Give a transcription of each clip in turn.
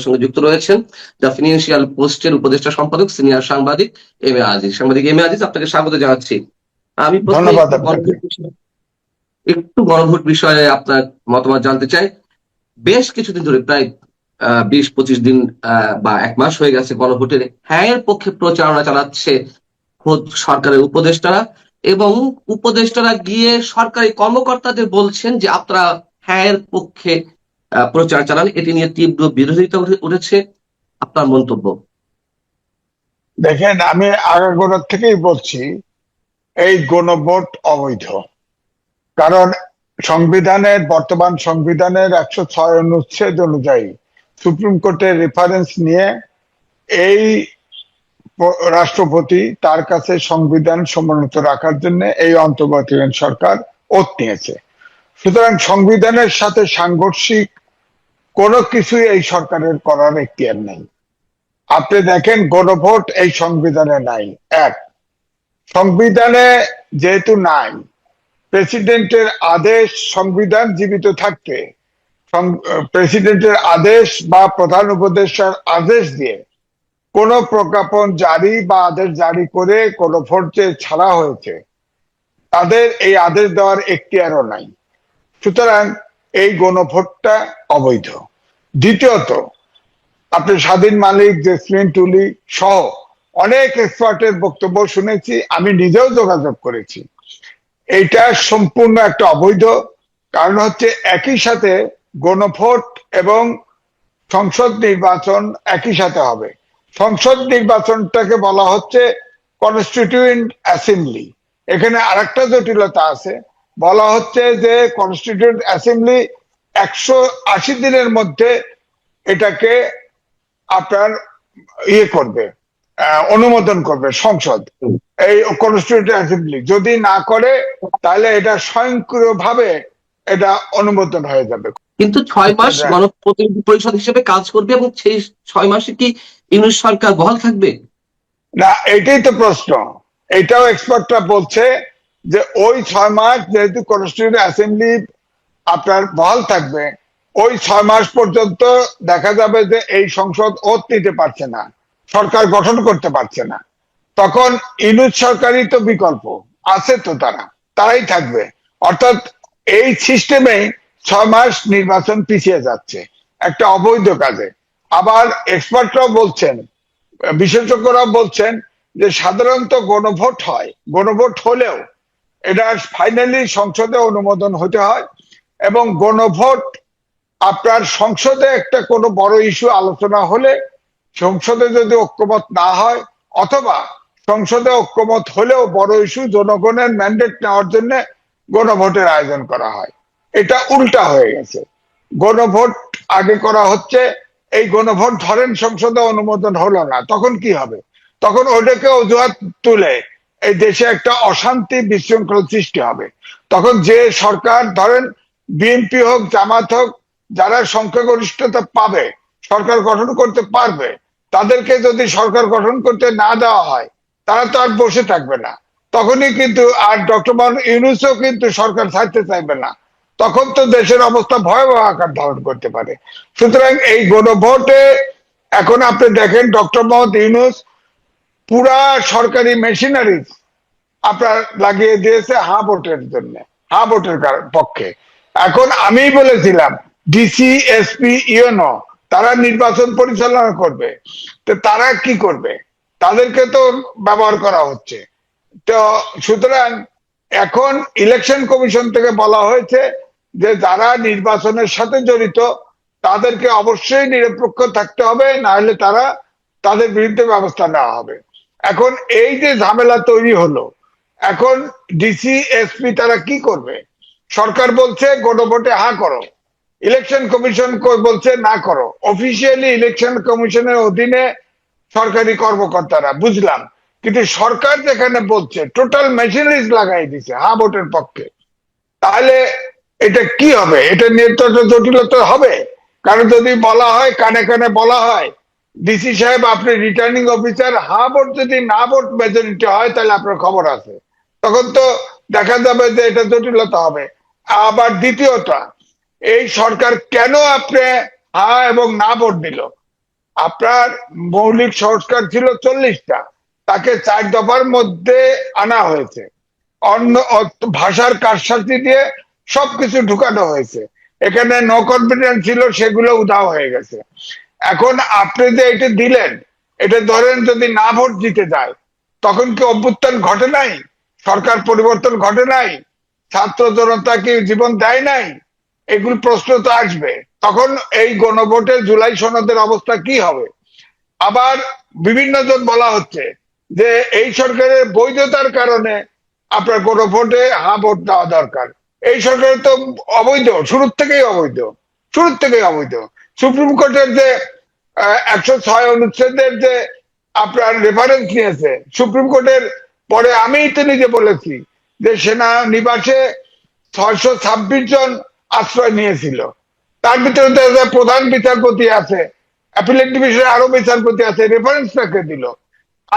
সঙ্গে যুক্ত রয়েছেন দ্য ফিনান্সিয়াল পোস্টের উপদেষ্টা সম্পাদক সিনিয়র সাংবাদিক এম এ আজিজ, আপনাকে স্বাগত জানাচ্ছি। আমি প্রথমে একটু গণভোট বিষয়ে আপনার মতামত জানতে চাই। বেশ কিছুদিন ধরে প্রায় 20-25 দিন বা 1 মাস হয়ে গেছে গণভোটের হ্যাঁ পক্ষে প্রচারণা চালাচ্ছে খোদ সরকারের উপদেষ্টারা, এবং উপদেষ্টারা গিয়ে সরকারি কর্মকর্তাদের বলছেন যে আপনারা হ্যাঁ পক্ষে প্রচার চালান। এটি নিয়ে তীব্র বিরোধিতা উঠেছে, আপনার মন্তব্য? দেখেন, আমি আগাগোড়া থেকেই বলছি এই গণভোট অবৈধ। কারণ বর্তমান সংবিধানের 106 অনুচ্ছেদ অনুযায়ী সুপ্রিম কোর্টের রেফারেন্স নিয়ে এই রাষ্ট্রপতি তার কাছে সংবিধান সমুন্নত রাখার জন্য এই অন্তর্বর্তীকালীন সরকার ওত নিয়েছে। সুতরাং সংবিধানের সাথে সাংঘর্ষিক কোনো কিছুই এই সরকারের করার এখতিয়ার নেই। আপনি দেখেন, গণভোট এই সংবিধানে নাই। সংবিধানে যেহেতু নাই, প্রেসিডেন্টের আদেশ, সংবিধান জীবিত থাকতে প্রেসিডেন্টের আদেশ বা প্রধান উপদেষ্টার আদেশ দিয়ে কোন প্রজ্ঞাপন জারি বা আদেশ জারি করে কোন ভোট যে ছাড়া হয়েছে, তাদের এই আদেশ দেওয়ার এখতিয়ারও নাই। সুতরাং এই গণভোটটা অবৈধ। দ্বিতীয়ত, আপনি স্বাধীন মালিক, জেসমিন টুলি সহ অনেক এক্সপার্টের বক্তব্য শুনেছি, আমি নিজেও যোগাযোগ করেছি। এইটা সম্পূর্ণ একটা অবৈধ। কারণ হচ্ছে একই সাথে গণভোট এবং সংসদ নির্বাচন একই সাথে হবে। সংসদ নির্বাচনটাকে বলা হচ্ছে কনস্টিটিউয়েন্ট অ্যাসেম্বলি। এখানে আরেকটা জটিলতা আছে, বলা হচ্ছে যে কনস্টিটিউয়েন্ট অ্যাসেম্বলি 180 দিনের মধ্যে এটাকে আপনার করবে, অনুমোদন করবে সংসদ। এই কনস্টিটিউয়েন্ট অ্যাসেম্বলি যদি না করে, তাহলে এটা স্বয়ংক্রিয়ভাবে এটা অনুমোদন হয়ে যাবে। কিন্তু 6 মাস গণপ্রতিনিধি পরিষদ হিসেবে কাজ করবে, এবং সেই 6 মাসে কি ইউনূস সরকার বহাল থাকবে? না, এটাই তো প্রশ্ন। এটাও এক্সপার্টরা বলছে যে ওই 6 মাস যেহেতু কনস্টিটিউয়েন্ট অ্যাসেম্বলি আপনার বহাল থাকবে, ওই 6 মাস পর্যন্ত দেখা যাবে যে এই সংসদ ওত নিতে পারছে না, সরকার গঠন করতে পারছে না। তখন ইউনূস সরকারই তো বিকল্প আছে, তো তারাই থাকবে। অর্থাৎ এই সিস্টেমে 6 মাস নির্বাচন পিছিয়ে যাচ্ছে একটা অবৈধ কাজে। আবার এক্সপার্টরাও বলছেন, বিশেষজ্ঞরাও বলছেন যে সাধারণত গণভোট হয়, গণভোট হলেও এটা ফাইনালি সংসদে অনুমোদন হতে হয়, এবং গণভোট আপনার সংসদে একটা কোনো বড় ইস্যু আলোচনা হলে সংসদে যদি ঐক্যমত না হয়, অথবা সংসদে ঐক্যমত হলেও বড় ইস্যু জনগণের ম্যান্ডেট নেওয়ার জন্য গণভোটের আয়োজন করা হয়। এটা উল্টা হয়ে গেছে। গণভোট আগে করা হচ্ছে, এই গণভোট ধরেন সংসদে অনুমোদন হলো না, তখন কি হবে? তখন ওটাকে অজুহাত তুলে এই দেশে একটা অশান্তি, বিশৃঙ্খল সৃষ্টি হবে। তখন যে সরকার, ধরেন বিএনপি হোক, জামাত হোক, যারা সংখ্যাগরিষ্ঠতা পাবে, সরকার গঠন করতে পারবে, তাদেরকে যদি সরকার গঠন করতে না দেওয়া হয়, তারা তো আর বসে থাকবে না। তখনই কিন্তু আর ডক্টর মোহাম্মদ ইউনূসও কিন্তু সরকার ছাড়তে চাইবে না। তখন তো দেশের অবস্থা ভয়াবহ আকার ধারণ করতে পারে। সুতরাং এই গণভোটে এখন আপনি দেখেন, ডক্টর মোহাম্মদ ইউনূস পুরা সরকারি মেশিনারি আপনার লাগিয়ে দিয়েছে হ্যাঁ ভোটের জন্য, হ্যাঁ ভোটের পক্ষে। এখন আমি বলেছিলাম ডিসি, এসপি, ইউএনও তারা নির্বাচন পরিচালনা করবে, তো তারা কি করবে? তাদেরকে তো ব্যবহার করা হচ্ছে। তো সুতরাং এখন ইলেকশন কমিশন থেকে বলা হয়েছে যে যারা নির্বাচনের সাথে জড়িত তাদেরকে অবশ্যই নিরপেক্ষ থাকতে হবে, না হলে তাদের বিরুদ্ধে ব্যবস্থা নেওয়া হবে। এখন এই যে ঝামেলা তৈরি হলো, এখন ডিসি, এসপি তারা কি করবে? সরকার বলছে গণভোটে হ্যাঁ করো, ইলেকশন কমিশন বলছে না করো। অফিসিয়ালি ইলেকশন কমিশনের অধীনে সরকারি কর্মকর্তারা, বুঝলাম, কিন্তু সরকার যেখানে বলছে টোটাল মেশিনারিজ লাগাই দিছে হ্যাঁ ভোটের পক্ষে, তাহলে এটা কি হবে? এটা নিয়ে তো জটিলতা হবে। কারণ যদি বলা হয়, কানে কানে বলা হয় ডিসি সাহেব আপনি রিটার্নিং অফিসার, হ্যাঁ ভোট যদি না ভোট মেজরিটি হয় তাহলে আপনার খবর আছে, তখন তো দেখা যাবে যে এটা জটিলতা হবে। আবার দ্বিতীয়টা, এই সরকার কেন আপনি হ্যাঁ এবং না ভোট দিল? আপনার মৌলিক সংস্কার ছিল 40টা, তাকে 4 দফার মধ্যে আনা হয়েছে। অন্য ভাষার কারসাজি দিয়ে সবকিছু ঢুকানো হয়েছে। এখানে নো কনফিডেন্স ছিল, সেগুলো উধাও হয়ে গেছে। এখন আপনি যে এটা দিলেন, এটা ধরেন যদি না ভোট জিতে যায়, তখন কি অভ্যুত্থান ঘটে নাই? সরকার পরিবর্তন ঘটে নাই? ছাত্র জনতা কি জীবন দেয় নাই? এগুলো প্রশ্ন তো আসবে। তখন এই গণভোটে জুলাই সনদের অবস্থা কি হবে? আবার বিভিন্ন জন বলা হচ্ছে যে এই সরকারের বৈধতার কারণে আপনার গণভোটে ভোট দেওয়া দরকার। এই সরকারের তো অবৈধ, শুরুর থেকেই অবৈধ, শুরুর থেকেই অবৈধ। সুপ্রিম কোর্টের যে 106 অনুচ্ছেদের যে আপনার রেফারেন্স নিয়েছে সুপ্রিম কোর্টের, পরে আমি তো নিজে বলেছি যে সেনা নিবাসে 626 জন আশ্রয় নিয়েছিল। তার ভিতরে প্রধান বিচারপতি আছে, অ্যাপিলেট ডিভিশনে আরো বিচারপতি আছে, রেফারেন্স কাকে দিল?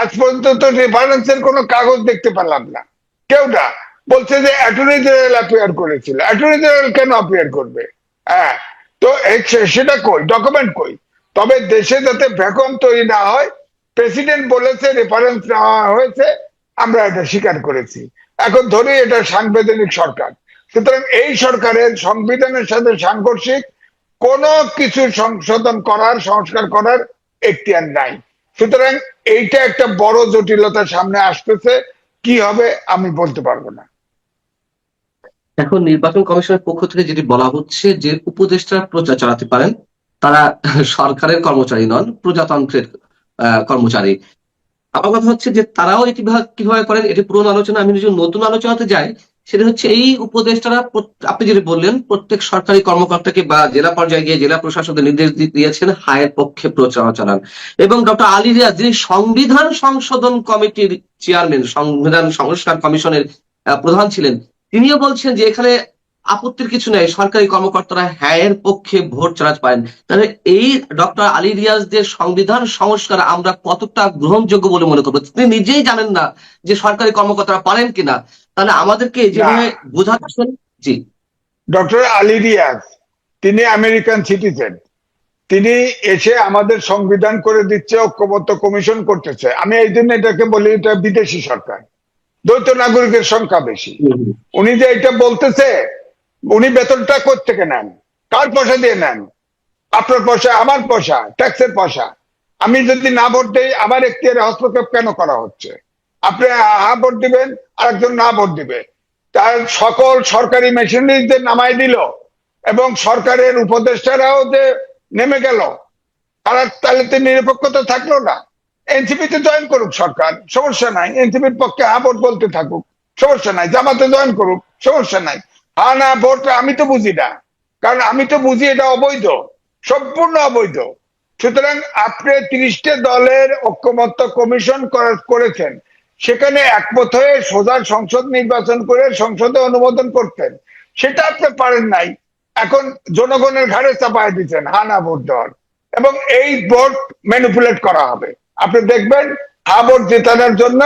আজ পর্যন্ত তো রেফারেন্সের কোনো কাগজ দেখতে পেলাম না। কেউ না, বলছে যে অ্যাটর্নি জেনারেল অ্যাপিয়ার করেছিল। অ্যাটর্নি জেনারেল কেন অ্যাপিয়ার করবে? হ্যাঁ, তো সেটা কই, ডকুমেন্ট কই? তবে দেশে যাতে ভ্যাকুয়াম তৈরি না হয়, প্রেসিডেন্ট বলেছে রেফারেন্স নেওয়া হয়েছে, আমরা এটা স্বীকার করেছি। এখন ধরি এটা সাংবিধানিক সরকার, সুতরাং এই সরকারের সংবিধানের সাথে সাংঘর্ষিক কোনো কিছু সংশোধন করার, সংস্কার করার এখতিয়ার নাই। সুতরাং এইটা একটা বড় জটিলতার সামনে আসতেছে। কি হবে আমি বলতে পারবো না। এখন নির্বাচন কমিশনের পক্ষ থেকে যেটি বলা হচ্ছে যে উপদেষ্টারা প্রচার চালাতে পারেন, তারা সরকারের কর্মচারী নন, প্রজাতন্ত্রের কর্মচারী। আমার কথা হচ্ছে যে তারাও এটি কিভাবে করেন, এটি পুরনো আলোচনা। আমি যদি নতুন আলোচনাতে যাই, সেটা হচ্ছে এই উপদেষ্টারা আপনি যেটা বললেন, প্রত্যেক সরকারি কর্মকর্তাকে বা জেলা পর্যায়ে গিয়ে জেলা প্রশাসকের নির্দেশ দিয়েছেন হায়ের পক্ষে প্রচারণা চালান। এবং ডক্টর আলী রিয়াজ, যিনি সংবিধান সংশোধন কমিটির চেয়ারম্যান, সংবিধান সংস্কার কমিশনের প্রধান ছিলেন, তিনিও বলছেন যে এখানে আপত্তির কিছু নেই, সরকারি কর্মকর্তারা হ্যায়ের পক্ষে ভোট চালাতে পারেন। তাহলে এই ডক্টর আলী রিয়াজদের সংবিধান সংস্কার আমরা কতটা গ্রহণযোগ্য বলে মনে করবো? তিনি নিজেই জানেন না যে সরকারি কর্মকর্তারা পারেন কিনা। তাহলে আমাদেরকে যেভাবে বোঝাচ্ছেন। জি। ডক্টর আলী রিয়াজ তিনি আমেরিকান সিটিজেন। তিনি এসে আমাদের সংবিধান করে দিচ্ছে, ঐক্যমত্য কমিশন করতেছে। আমি এই জন্য এটাকে বলি এটা বিদেশি সরকার, দ্বৈত নাগরিকের সংখ্যা বেশি। উনি যে এটা বলতেছে, উনি বেতনটা কোত্থেকে নেন? কার পয়সা দিয়ে নেন? আপনার পয়সা, আমার পয়সা, ট্যাক্সের পয়সা। আমি যদি না ভোট দেই, আমার এখতিয়ারে হস্তক্ষেপ কেন করা হচ্ছে? আপনি হা ভোট দিবেন, আরেকজন না ভোট দিবে। তার সকল সরকারি মেশিনারিদের নামাই দিল, এবং সরকারের উপদেষ্টারাও যে নেমে গেল, তারা তাহলে তো নিরপেক্ষতা থাকলো না। এনসিপি তে জয়েন করুক সরকার, সমস্যা নাই। এনসিপির পক্ষে হা ভোট বলতে থাকুক, সমস্যা নাই। জামাতে জয়েন করুক, সমস্যা নাই। হা না ভোট আমি তো বুঝি না, কারণ আমি তো বুঝি এটা অবৈধ, সম্পূর্ণ অবৈধ। সুতরাং আপনি 30টা দলের ঐক্যমত্য কমিশন করেছেন, সেখানে একমত হয়ে সোজা সংসদ নির্বাচন করে সংসদে অনুমোদন করতেন, সেটা আপনি পারেন নাই। এখন জনগণের ঘাড়ে চাপায় দিচ্ছেন হা না ভোট দেওয়ার, এবং এই ভোট ম্যানিপুলেট করা হবে। আপনি দেখবেন হা ভোট জেতানোর জন্য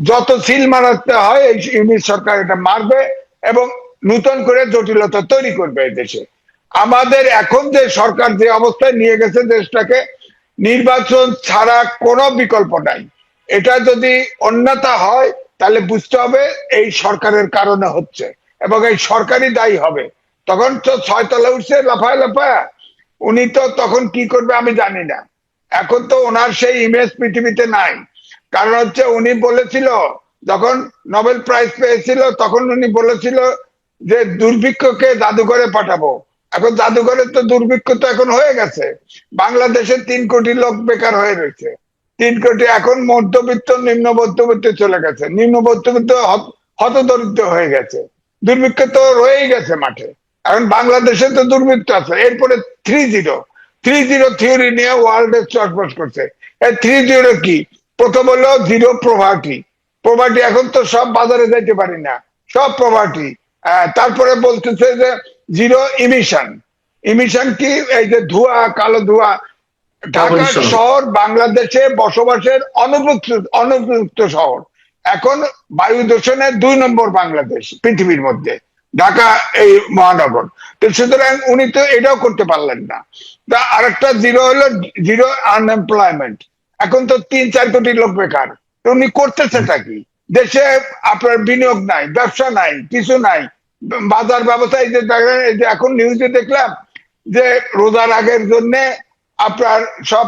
যত সিল মারাতে হয় এই ইউনিট সরকার এটা মারবে, এবং নতুন করে জটিলতা তৈরি করবে এই দেশে। আমাদের এখন যে সরকার যে অবস্থায় নিয়ে গেছে দেশটাকে, নির্বাচন ছাড়া কোনো বিকল্প নাই। এটা যদি অন্যথা হয়, তাহলে বুঝতে হবে এই সরকারের কারণে হচ্ছে, এবং এই সরকারই দায়ী হবে। তখন তো 6 তলা উঠছে লাফায় লাফায়, উনি তো তখন কি করবে আমি জানি না। এখন তো ওনার সেই ইমেজ পৃথিবীতে নাই। কারণ হচ্ছে উনি বলেছিল, যখন নোবেল প্রাইজ পেয়েছিল তখন উনি বলেছিল যে দুর্ভিক্ষকে জাদুঘরে পাঠাবো। এখন জাদুঘরে তো দুর্ভিক্ষ তো এখন হয়ে গেছে। বাংলাদেশে 3 কোটি লোক বেকার হয়ে রয়েছে, 3 কোটি। এখন মধ্যবিত্ত নিম্ন মধ্যবিত্তে চলে গেছে, নিম্ন মধ্যবিত্ত হতদরিদ্র হয়ে গেছে, দুর্ভিক্ষ তো রয়েই গেছে মাঠে। এখন বাংলাদেশে তো দুর্ভিক্ষ আছে। এরপরে 3-0 থিওরি নিয়ে ওয়ার্ল্ডে চটপট করছে। এই 3-0 কি? প্রথম হলো জিরো প্রভার্টি। প্রভার্টি এখন তো সব বাজারে যাইতে পারি না, সব প্রভার্টি। তারপরে বলতেছে যে জিরো ইমিশন। ইমিশন কি? এই যে ধোঁয়া, কালো ধোঁয়া। ঢাকা শহর বাংলাদেশে বসবাসের অনুপযুক্ত শহর। এখন বায়ু দূষণের 2 নম্বর বাংলাদেশ পৃথিবীর মধ্যে। ঢাকা এই মহানগর। তো সুতরাং উনি তো এটাও করতে পারলেন না। তা আরেকটা জিরো হলো জিরো আনএমপ্লয়মেন্ট। এখন তো 3-4 কোটি লোক বেকার। তো উনি করতেছেটা কি? দেশে আপনার বিনিয়োগ নাই, ব্যবসা নাই, কিছু নাই, বাজার ব্যবস্থা। এই যে দেখেন, এই যে এখন নিউজে দেখলাম যে রোজার আগের জন্য আপনার সব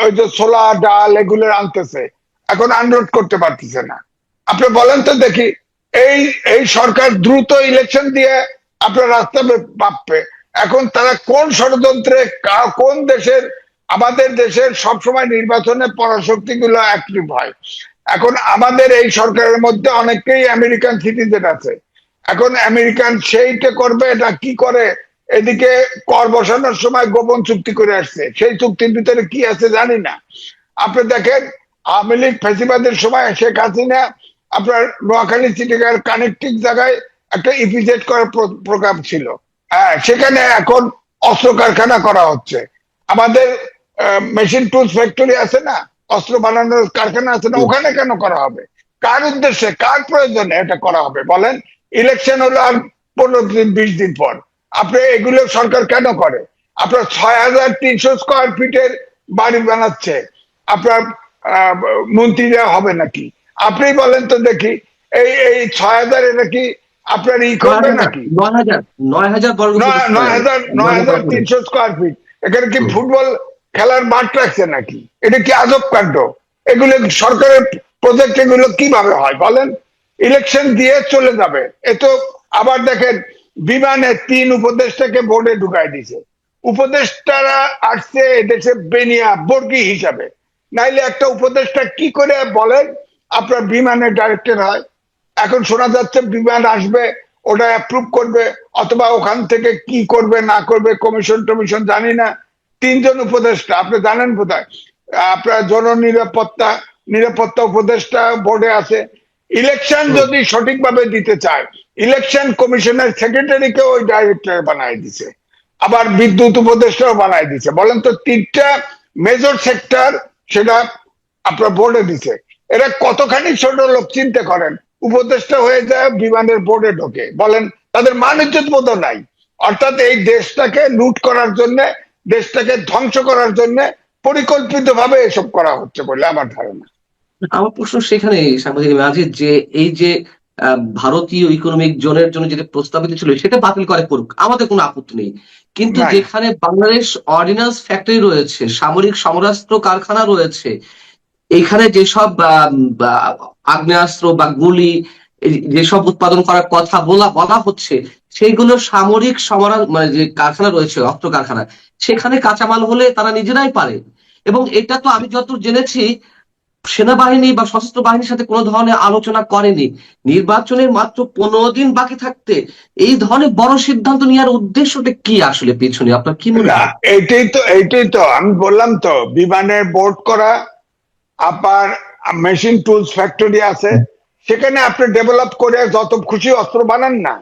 ওই যে ছোলা ডাল এগুলো আনতেছে, এখন আনলোড করতে পারতেছে না। আপনি বলেন তো দেখি, এই এই সরকার দ্রুত ইলেকশন দিয়ে আপনার রাস্তা পাবে। এখন তারা কোন ষড়যন্ত্রে, কোন দেশের, আমাদের দেশের সবসময় নির্বাচনে পরাশক্তি গুলো অ্যাক্টিভ হয়। এখন আমাদের এই সরকারের মধ্যে অনেকেই আমেরিকান সিটিজেন আছে। এখন আমেরিকান সেইটা করবে, এটা কি করে, এদিকে কর বসানোর সময় গোপন চুক্তি করে আসছে, সেই চুক্তির ভিতরে কি আছে জানি না। আপনি দেখেন আওয়ামী লীগ ফেসিবাদের সময় শেখ হাসিনা আপনার নোয়াখালী চিটিগার কানেক্টিং জায়গায় একটা ইপিজেড করার প্রোগ্রাম ছিল। হ্যাঁ, সেখানে এখন অস্ত্র কারখানা করা হচ্ছে। আমাদের মেশিন টুলস ফ্যাক্টরি আছে না, অস্ত্র বানানোর কারখানা আছে না, ওখানে কেন করা হবে? কার উদ্দেশ্যে, কার প্রয়োজনে এটা করা হবে বলেন? ইলেকশন হলো আর 15-20 দিন পর। আপনি এগুলো সরকার কেন করে? আপনার 6300 স্কোয়ার ফিটের বাড়ি বানাচ্ছে আপনার মন্ত্রীরা হবে নাকি? আপনি বলেন তো দেখি, এই এই 6000 এটা কি আপনার ই করবে নাকি? 9,000 বর্গ ফুট স্কয়ার। 9300 স্কোয়ার ফিট, এখানে কি ফুটবল খেলার মাঠ রাখছে নাকি? এটা কি আজব কাণ্ড? এগুলো সরকারের প্রজেক্ট, এগুলো কিভাবে হয় বলেন? ইলেকশন দিয়ে চলে যাবে এ তো। আবার দেখেন বিমানে 3 উপদেষ্টাকে বোর্ডে ঢুকাই দিছে। উপদেষ্টারা আসছে এদেশে বেনিয়া বর্গী হিসাবে, নাইলে একটা উপদেষ্টা কি করে বলেন আপনার বিমানের ডাইরেক্টর হয়? এখন শোনা যাচ্ছে বিমান আসবে, ওটা অ্যাপ্রুভ করবে, অথবা ওখান থেকে কি করবে না করবে, কমিশন টমিশন জানি না। 3 জন উপদেষ্টা, আপনি জানেন বোধহয়। আপনার জননিরাপত্তা নিরাপত্তা উপদেষ্টা বোর্ডে আছে। ইলেকশন যদি সঠিকভাবে দিতে চায়, ইলেকশন কমিশনের সেক্রেটারিকে ওই ডাইরেক্টর বানায় দিছে, আবার বিদ্যুৎ উপদেষ্টাও বানায় দিছে। বলেন তো, 3টা মেজর সেক্টর সেটা আপনার বোর্ডে দিছে। এরা কতখানি ছোট লোক চিন্তা করেন, উপদেষ্টা হয়ে যায় বিমানের বোর্ডে ঢোকে। বলেন তাদের মান ইজ্জত বোধ নাই। অর্থাৎ এই দেশটাকে লুট করার জন্য, দেশটাকে ধ্বংস করার জন্য পরিকল্পিত ভাবে এসব করা হচ্ছে বলে আমার ধারণা। আমার প্রশ্ন সেখানে সাংবাদিক মাজেদ, যে এই যে ভারতীয় ইকোনমিক জোনের জন্য যেটা প্রস্তাবিত ছিল সেটা বাতিল করে করুক, আমাদের কোনো আপত্তি নেই। কিন্তু নাই, যেখানে বাংলাদেশ অর্ডিন্যান্স ফ্যাক্টরি রয়েছে, সামরিক সমরাস্ত্র কারখানা রয়েছে, এইখানে যেসব আগ্নেয়াস্ত্র বা গুলি যেসব উৎপাদন করার কথা বলা হচ্ছে, সেইগুলো সামরিক সমরা মানে যে কারখানা রয়েছে, অস্ত্র কারখানা, সেখানে কাঁচামাল হলে তারা নিজেরাই পারে। এবং এটা তো আমি যতদূর জেনেছি সেনাবাহিনী বা সশস্ত্র বাহিনীর সাথে কোনো ধরনের আলোচনা করেনি। নির্বাচনের মাত্র 15 দিন বাকি থাকতে এই ধরনের বড় সিদ্ধান্ত নেওয়ার উদ্দেশ্যটা কি আসলে পিছনে, আপনার কি মনে না, হয়? এইটাই তো আমি বললাম তো, বিমানের বোর্ড করা, আবার মেশিন টুলস ফ্যাক্টরি আছে, সেখানে আপনি ডেভেলপ করে যত খুশি অস্ত্র বানান না,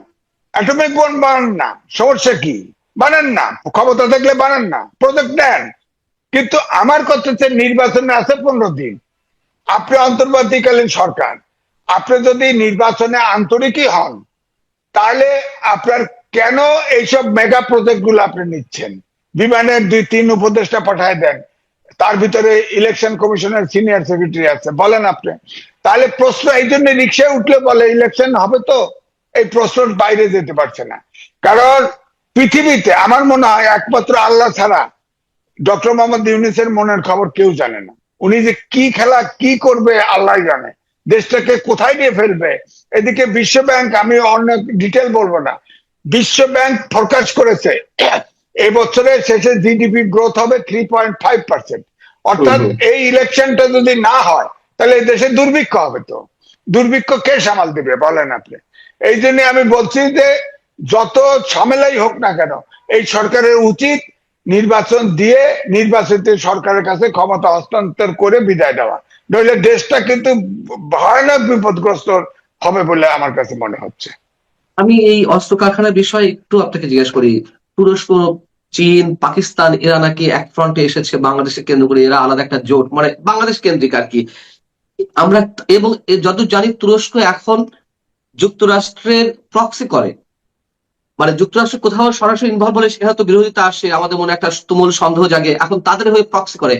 অ্যাটমিক বোম বানান না, সমস্যা কি? বানান না, ক্ষমতা থাকলে বানান না, প্রজেক্ট নেন। কিন্তু আমার কথা হচ্ছে নির্বাচনে আছে 15 দিন। আপনি অন্তর্বর্তীকালীন সরকার, আপনি যদি নির্বাচনে আন্তরিকই হন, তাহলে আপনার কেন এইসব মেগা প্রজেক্ট গুলো আপনি নিচ্ছেন? বিমানের 2-3 উপদেষ্টা পাঠায় দেন, তার ভিতরে ইলেকশন কমিশনের সিনিয়র সেক্রেটারি আছে, বলেন আপনি। তাহলে প্রশ্ন এই জন্য রিক্সায় উঠলে বলে ইলেকশন হবে, তো এই প্রশ্নের বাইরে যেতে পারছে না। কারণ পৃথিবীতে আমার মনে হয় একমাত্র আল্লাহ ছাড়া ডক্টর মোহাম্মদ ইউনূসের মনের খবর কেউ জানে না। উনি যে কি খেলা কি করবে আল্লাহ জানে, দেশটাকে কোথায় নিয়ে ফেলবে। এদিকে বিশ্ব ব্যাংক, আমি অনেক ডিটেল বলবো না, বিশ্ব ব্যাংক ফরকাস্ট করেছে এই বছরের শেষে জিডিপি গ্রোথ হবে 3.5%। অর্থাৎ এই ইলেকশনটা যদি না হয় তাহলে এই দেশে দুর্ভিক্ষ হবে। তো দুর্ভিক্ষ কে সামাল দেবে বলেন আপনি? এই জন্য আমি বলছি যে যত ঝামেলাই হোক না কেন, এই সরকারের উচিত নির্বাচন দিয়ে নির্বাচিত সরকারের কাছে ক্ষমতা হস্তান্তর করে বিদায় দেওয়া, নইলে দেশটা কিন্তু ভয়ানক বিপদগ্রস্ত হবে বলে আমার কাছে মনে হচ্ছে। আমি এই অস্ত্র কারখানার বিষয়ে একটু আপনাকে জিজ্ঞেস করি। তুরস্ক, চীন, পাকিস্তান এরা নাকি এক ফ্রন্টে এসেছে বাংলাদেশকে কেন্দ্র করে, এরা আলাদা একটা জোট, মানে বাংলাদেশ কেন্দ্রিক আর কি আমরা। এবং যতদূর জানি তুরস্ক এখন যুক্তরাষ্ট্রের প্রক্সি করে, মানে যুক্তরাষ্ট্র কোথাও সরাসরি ইনভলভ হলে সেখানে তো বিরোধিতা আসে, আমাদের মনে একটা তুমুল সন্দেহ জাগে, এখন তাদের হয়ে প্রক্সি করে।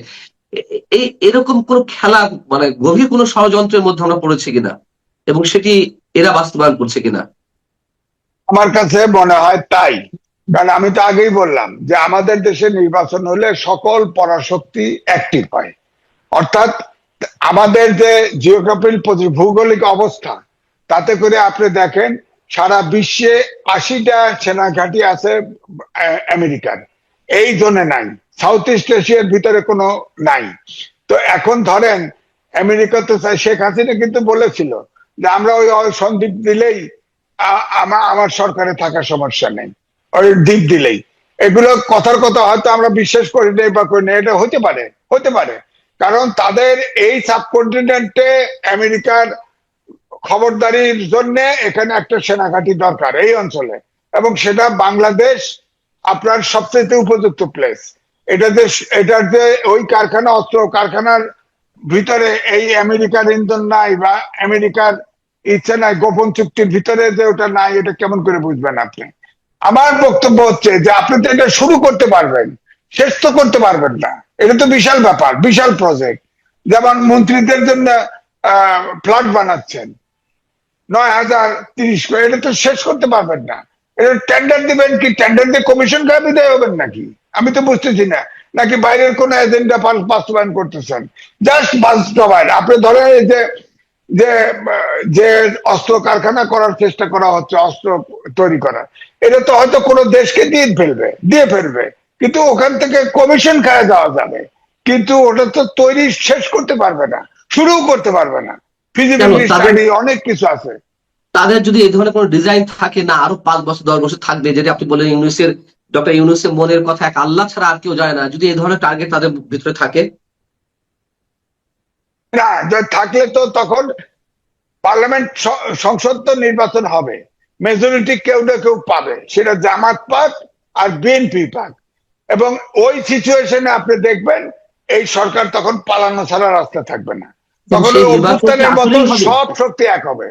এই এরকম কোন খেলা, মানে গভীর কোন ষড়যন্ত্রের মধ্যে আমরা পড়েছি কিনা, এবং সেটি এরা বাস্তবায়ন করছে কিনা? আমার কাছে মনে হয় তাই। কারণ আমি তো আগেই বললাম যে আমাদের দেশে নির্বাচন হলে সকল পরাশক্তি অ্যাক্টিভ হয়। অর্থাৎ আমাদের যে জিওগ্রাফিক ভৌগোলিক অবস্থা, তাতে করে আপনি দেখেন সারা বিশ্বে 80টা সেনা ঘাঁটি আছে আমেরিকার, এই জোনে নাই, সাউথ ইস্ট এশিয়ার ভিতরে কোনো নাই। তো এখন ধরেন আমেরিকা তো শেখ হাসিনা কিন্তু বলেছিল যে আমরা ওই সন্দ্বীপ দিলেই আমার সরকারে থাকার সমস্যা নেই, ওই দ্বীপ দিলেই। এগুলো কথার কথা হয়তো আমরা বিশ্বাস করি নাই বা করি না, এটা হতে পারে, হতে পারে। কারণ তাদের এই সাবকন্টিনেন্টে আমেরিকার খবরদারির জন্য এখানে একটা সেনাঘাঁটি দরকার এই অঞ্চলে, এবং সেটা বাংলাদেশ আপনার সবচেয়ে উপযুক্ত প্লেস। এটার যে ওই কারখানা, অস্ত্র কারখানার ভিতরে এই আমেরিকার ইন্ধন নাই বা আমেরিকার ইচ্ছা নাই, গোপন চুক্তির ভিতরে যে ওটা নাই, এটা কেমন করে বুঝবেন আপনি? আমার বক্তব্য হচ্ছে যে আপনি তো এটা শুরু করতে পারবেন, শেষ তো করতে পারবেন না। এটা তো বিশাল ব্যাপার, বিশাল প্রজেক্ট। যেমন মন্ত্রীদের জন্য ফ্ল্যাট বানাচ্ছেন 9,030 করে, এটা তো শেষ করতে পারবেন না। এটা টেন্ডার দিবেন কি? টেন্ডার দিয়ে কমিশন খাওয়া বিদায় হবেন নাকি? আমি তো বুঝতেছি না। নাকি বাইরের কোন এজেন্ডা বাস্তবায়ন করতেছেন? জাস্ট বাস্তবায়ন। আপনি ধরেন এই যে যে যে অস্ত্র কারখানা করার চেষ্টা করা হচ্ছে, অস্ত্র তৈরি করার, এটা তো হয়তো কোনো দেশকে দিয়ে ফেলবে, কিন্তু ওখান থেকে কমিশন খাওয়া যাওয়া যাবে, কিন্তু ওটা তো তৈরি শেষ করতে পারবে না, শুরুও করতে পারবে না। কেন ফিজিবিলিটি তাদের স্টাডি অনেক কিছু আছে। তাদের যদি এই ধরনের কোনো ডিজাইন থাকে, না আরো 5 বছর 10 বছর থাকবে, যেটা আপনি বললেন ডক্টর ইউনূসের মনের কথা এক আল্লাহ ছাড়া আর কেউ জানে না, যদি এই ধরনের টার্গেট তাদের ভিতরে থাকে? না, থাকলে তো তখন পার্লামেন্ট, সংসদ তো নির্বাচন হবে, মেজরিটি কেউ না কেউ পাবে, সেটা জামাত পাক আর বিএনপি পাক। এবং ওই সিচুয়েশনে আপনি দেখবেন এই সরকার তখন পালানো ছাড়া রাস্তা থাকবে না। কিন্তু তখন সেই ওই নির্বাচন কি অভ্যুত্থানের মতো আসলেই হবে? সব শক্তি এক হবে,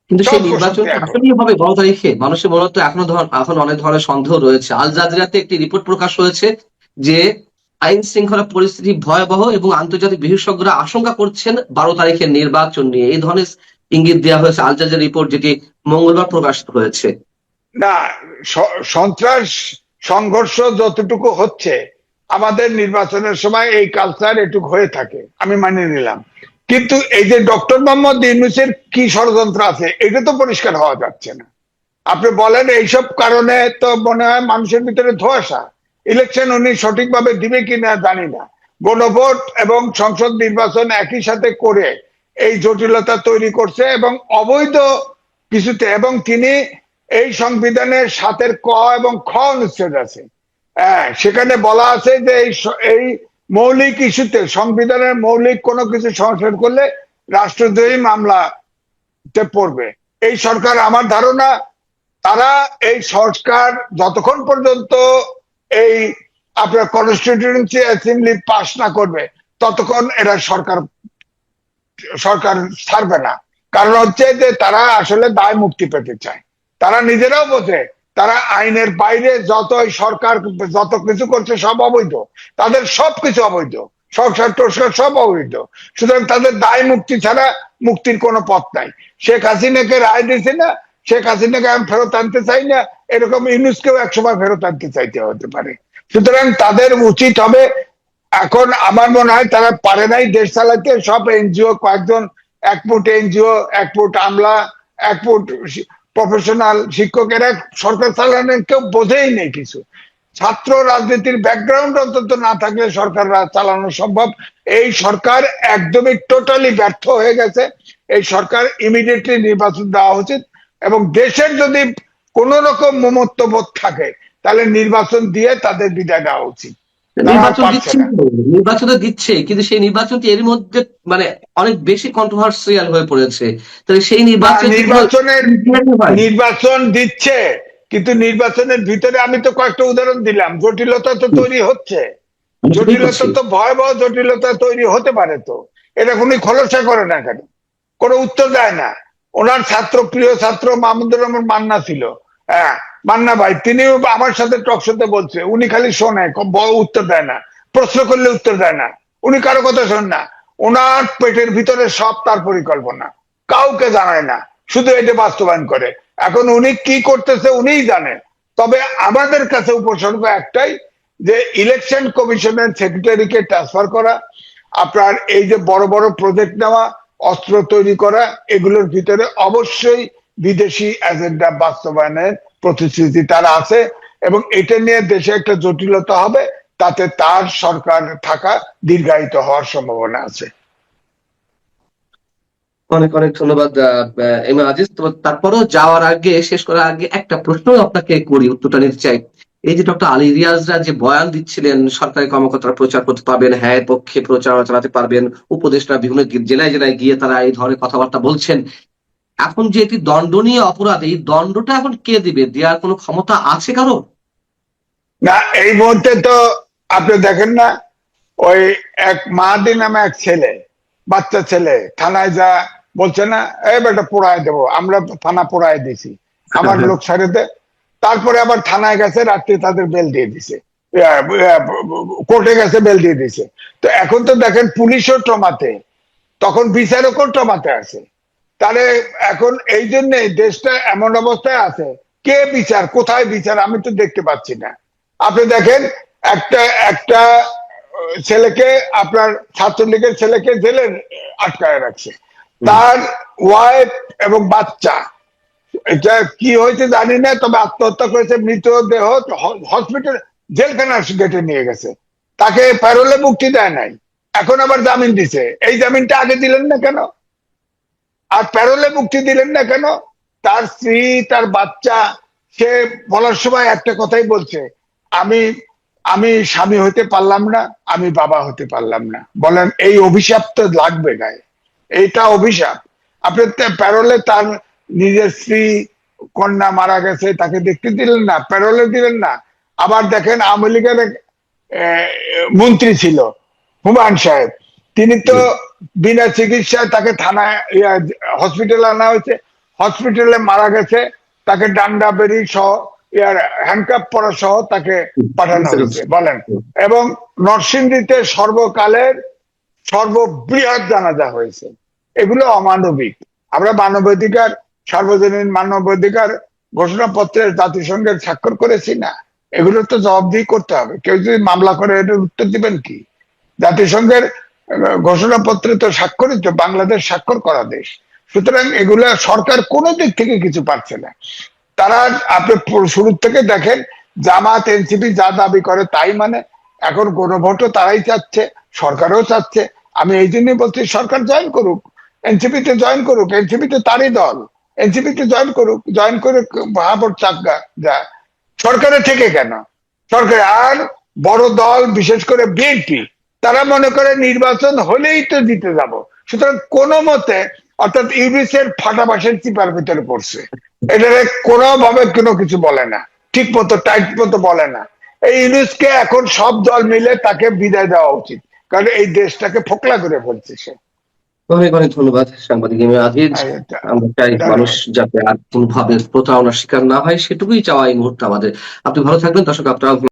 কিন্তু সব সেই নির্বাচন শক্তি কি এক হবে। আসলেই হবে 12 তারিখে? মানুষের মনে তো এখন অনেক ধরনের সন্দেহ রয়েছে। আল জাজিরাতে একটি রিপোর্ট প্রকাশ হয়েছে যে আইন শৃঙ্খলা পরিস্থিতি ভয়াবহ এবং আন্তর্জাতিক বিশেষজ্ঞরা আশঙ্কা করছেন 12 তারিখের নির্বাচন নিয়ে। এই ধরনের ইঙ্গিত দেওয়া হয়েছে আল জাজিরা রিপোর্ট, যেটি মঙ্গলবার প্রকাশিত হয়েছে। না, সন্ত্রাস সংঘর্ষ যতটুকু হচ্ছে, আমাদের নির্বাচনের সময় এই কালচার এটুকু হয়ে থাকে, আমি মানে নিলাম। কিন্তু এই যে ডক্টর মোহাম্মদ ইউনূসের কি ষড়যন্ত্র আছে, এটা তো পরিষ্কার হওয়া যাচ্ছে না। আপনি বলেন এইসব কারণে তো মনে হয় মানুষের ভিতরে ধোঁয়াশা। ইলেকশন উনি সঠিকভাবে দিবে কিনা জানি না। গণভোট এবং সংসদ নির্বাচন একই সাথে করে এই জটিলতা তৈরি করছে, এবং অবৈধ কিছুতে, এবং তিনি এই সংবিধানের 7-এর ক এবং খ অনুচ্ছেদ আছে, হ্যাঁ, সেখানে বলা আছে যে এই মৌলিক ইস্যুতে, সংবিধানের মৌলিক কোনো কিছু সংশোধন করলে রাষ্ট্রদ্রোহী মামলাতে পড়বে। এই সরকার, আমার ধারণা, তারা এই সংস্কার যতক্ষণ পর্যন্ত এই আপনার কনস্টিটিউয়েন্সি অ্যাসেম্বলি পাস না করবে, ততক্ষণ এরা সরকার সরকার ছাড়বে না। কারণ হচ্ছে যে তারা আসলে দায় মুক্তি পেতে চায়। তারা নিজেরাও বোঝে তারা আইনের বাইরে সরকার যত কিছু করছে সব অবৈধ, তাদের সবকিছু অবৈধ, সংসার টস্কার সব অবৈধ। সুতরাং তাদের দায় মুক্তি ছাড়া মুক্তির কোনো পথ নাই। শেখ হাসিনাকে রায় দিয়েছে না, শেখ হাসিনাকে আমি ফেরত আনতে চাই না, এরকম ইউনূসকেও একসময় ফেরত আনতে চাইতে হতে পারে। সুতরাং তাদের উচিত হবে, এখন আমার মনে হয় তারা পারে নাই দেশ চালাতে। সব এনজিও, কয়েকজন, এক ফুট এনজিও, এক ফুট আমলা, এক ফুট প্রফেশনাল শিক্ষকেরা সরকার চালানোর কেউ বোঝেই নেই কিছু। ছাত্র রাজনীতির ব্যাকগ্রাউন্ড অন্তত না থাকলে সরকার চালানো সম্ভব। এই সরকার একদমই টোটালি ব্যর্থ হয়ে গেছে। এই সরকার ইমিডিয়েটলি নির্বাচন দেওয়া উচিত, এবং দেশের যদি কোন রকম মমত্ববোধ থাকে তাহলে নির্বাচন দিয়ে তাদের বিদায় দেওয়া উচিত। তারা আর নির্বাচন পারছে দিচ্ছে, না। নির্বাচন তো দিচ্ছে, কিন্তু সেই নির্বাচনটি এর মধ্যে মানে অনেক বেশি কন্ট্রোভার্সিয়াল হয়ে পড়েছে। তাহলে সেই না, নির্বাচন নির্বাচন দিচ্ছে, কিন্তু নির্বাচনের ভিতরে আমি তো কয়েকটা উদাহরণ দিলাম, জটিলতা তো তৈরি হচ্ছে। আমি সেটাই জটিলতা বলছি। তো ভয়াবহ জটিলতা তৈরি হতে পারে। তো এটা উনি খোলসা করে না কেন? কোনো উত্তর দেয় না। ওনার প্রিয় ছাত্র মাহমুদুর রহমান মান্না ছিল, হ্যাঁ, মান্না ভাই, তিনিও আমার সাথে টক শোতে বলছে, উনি খালি শোনে, উত্তর দেয় না, প্রশ্ন করলে উত্তর দেয় না, উনি কারো কথা শোন না, ওনার পেটের ভিতরে সব তার পরিকল্পনা, কাউকে জানায় না, শুধু এটা বাস্তবায়ন করে। এখন উনি কি করতেছে উনিই জানেন। তবে আমাদের কাছে উপসর্গ একটাই, যে ইলেকশন কমিশনের সেক্রেটারিকে ট্রান্সফার করা, আপনার এই যে বড় বড় প্রজেক্ট নেওয়া, অস্ত্র তৈরি করা, এগুলোর ভিতরে অবশ্যই বিদেশি এজেন্ডা বাস্তবায়নের প্রতিশ্রুতি তার আছে, এবং এটা নিয়ে দেশে একটা জটিলতা হবে, তাতে তার সরকার থাকা দীর্ঘায়িত হওয়ার সম্ভাবনা আছে। অনেক অনেক ধন্যবাদ ইমাম আজিজ। তো তারপরেও যাওয়ার আগে, শেষ করার আগে একটা প্রশ্ন আপনাকে করি, উত্তরটা নিতে চাই। এই যে ডক্টর আলী রিয়াজরা যে বয়ান দিচ্ছিলেন, সরকারি কর্মকর্তারা প্রচার করতে পারবেন, হ্যাঁ এর পক্ষে প্রচারণা চালাতে পারবেন, উপদেষ্টা বিভিন্ন জেলায় জেলায় গিয়ে তারা এই ধরনের কথাবার্তা বলছেন, এখন যে এটি দণ্ডনীয় অপরাধ, এই দণ্ডটা এখন কে দিবে? দেওয়ার কোনো ক্ষমতা আছে কারো? না, এই মুহূর্তে তো আপনি দেখেন না, ওই এক মাহাদি নামে এক ছেলে, বাচ্চা ছেলে, থানায় যা বলছে না, এই বেটা পোড়ায় দেবো, আমরা থানা পোড়ায় দিছি, আমার লোক ছাড়ে দে। তারপরে আবার থানায় গেছে, রাত্রে তাদের বেল দিয়ে দিছে, কোর্টে গেছে, বেল দিয়ে দিছে। তো এখন তো দেখেন পুলিশও ট্রমাতে, তখন বিচারকও ট্রমাতে আছে। তাহলে এখন এই জন্য দেশটা এমন অবস্থায় আছে, কে বিচার, কোথায় বিচার, আমি তো দেখতে পাচ্ছি না। আপনি দেখেন, একটা একটা ছেলেকে, আপনার ছাত্রলীগের ছেলেকে জেলে আটকায় রাখছে, তার ওয়াইফ এবং বাচ্চা, এটা কি হয়েছে জানি না, তবে আত্মহত্যা করেছে, মৃতদেহ হসপিটাল জেলখানার গেটে নিয়ে গেছে, তাকে প্যারোলে মুক্তি দেয় নাই, এখন আবার জামিন দিছে। এই জামিনটা আগে দিলেন না কেন? আর প্যারোলে মুক্তি দিলেন না কেন? তার স্ত্রী, তার বাচ্চা, সে বলার সময় একটা কথাই বলছে, আমি আমি স্বামী হতে পারলাম না, আমি বাবা হতে পারলাম না। বলেন, এই অভিশাপ তো লাগবে গায়ে, এইটা অভিশাপ। আপনি প্যারোলে তার নিজের স্ত্রী, কন্যা মারা গেছে, তাকে দেখতে দিলেন না, প্যারোলে দিলেন না। আবার দেখেন, আওয়ামী লীগের মন্ত্রী ছিল হুমায়ুন সাহেব, তিনি তো বিনা চিকিৎসায় তাকে থানায় হসপিটালে আনা হয়েছে, হসপিটালে মারা গেছে, তাকে ডান্ডা বেরি সহ হ্যান্ডকাপ পরা সহ তাকে পাঠানো হয়েছে, বলেন। এবং নরসিংদীতে সর্বকালের সর্ববৃহৎ জানাজা হয়েছে। এগুলো অমানবিক। আমরা মানবাধিকার, সার্বজনীন মানবাধিকার ঘোষণাপত্রের জাতিসংঘের স্বাক্ষর করেছি না, এগুলো তো জবাবদিহি করতে হবে। কেউ যদি মামলা করে, এটার উত্তর দিবেন কি? জাতিসংঘের ঘোষণাপত্রে তো স্বাক্ষরিত, বাংলাদেশ স্বাক্ষর করা দেশ, সুতরাং এগুলা সরকার কোনো দিক থেকে কিছু পারছে না। তারা, আপনি শুরু থেকে দেখেন, জামাত এনসিপি যা দাবি করে তাই মানে, এখন গণভোটও তারাই চাচ্ছে, সরকারও চাচ্ছে। আমি এই জন্যই বলছি, সরকার জয়েন করুক, এনসিপিতে জয়েন করুক, এনসিপিতে তারই দল, এনসিপিতে জয়েন করুক, জয়েন করে ভাবর চাকা যা, সরকারে থেকে কেন? সরকার আর বড় দল, বিশেষ করে বিএনপি, তারা মনে করে নির্বাচন হলেই তো জিতে যাব, সুতরাং কোনো মতে, অর্থাৎ ইউনিসের ফাটাবাসের চিপার ভিতরে পড়ছে, এটারে কোনোভাবে কোনো কিছু বলে না, ঠিক মতো টাইট মতো বলে না। এই ইউনুসকে এখন সব দল মিলে তাকে বিদায় দেওয়া উচিত, কারণ এই দেশটাকে ফোকলা করে ফেলছে সে। অনেক অনেক ধন্যবাদ সাংবাদিক ইমাম আজিজ। আমরা চাই মানুষ যাতে আর কোনোভাবে প্রতারণার শিকার না হয়, সেটুকুই চাওয়া এই মুহূর্তে আমাদের। আপনি ভালো থাকবেন দর্শক। আপনারা